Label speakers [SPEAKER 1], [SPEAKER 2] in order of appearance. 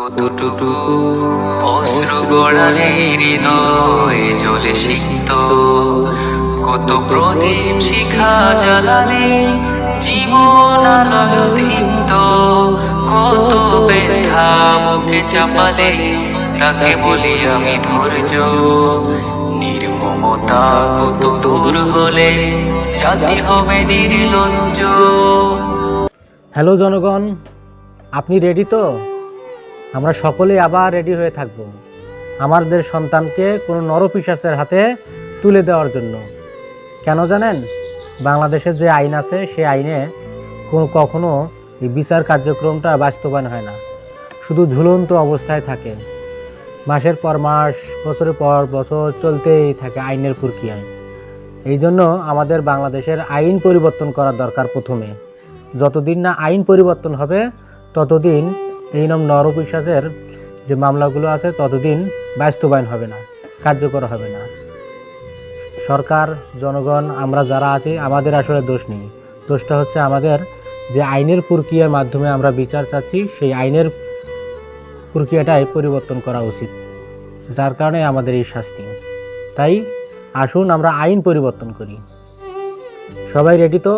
[SPEAKER 1] কতটুকু অশ্রু গড়ালে হৃদয়ে জ্বলে সিক্ত, কত প্রদীপ শিখা জ্বালালে জীবন আলোয় দীপ্ত, কত ব্যথা বুকে চাপালে তাকে বলি আমি ধৈর্য। নির্মমতা কত দূর হলে জাতি হবে নির্লজ্জ।
[SPEAKER 2] হ্যালো জনগণ, আপনি রেডি তো? আমরা সকলেই আবার রেডি হয়ে থাকব আমাদের সন্তানকে কোনো নরপিশাচের হাতে তুলে দেওয়ার জন্য। কেন জানেন? বাংলাদেশের যে আইন আছে সেই আইনে কখনো এই বিচার কার্যক্রমটা বাস্তবায়ন হয় না, শুধু ঝুলন্ত অবস্থায় থাকে। মাসের পর মাস, বছরের পর বছর চলতেই থাকে আইনের প্রক্রিয়ায়। এই জন্য আমাদের বাংলাদেশের আইন পরিবর্তন করা দরকার। প্রথমে যতদিন না আইন পরিবর্তন হবে ততদিন এই নরপিশাচের যে মামলাগুলো আছে ততদিন বাস্তবায়ন হবে না, কার্যকর হবে না। সরকার, জনগণ, আমরা যারা আছি আমাদের আসলে দোষ নেই। দোষটা হচ্ছে আমাদের যে আইনের প্রক্রিয়ার মাধ্যমে আমরা বিচার চাচ্ছি, সেই আইনের প্রক্রিয়াটাই পরিবর্তন করা উচিত, যার কারণে আমাদের এই শাস্তি। তাই আসুন আমরা আইন পরিবর্তন করি। সবাই রেডি তো?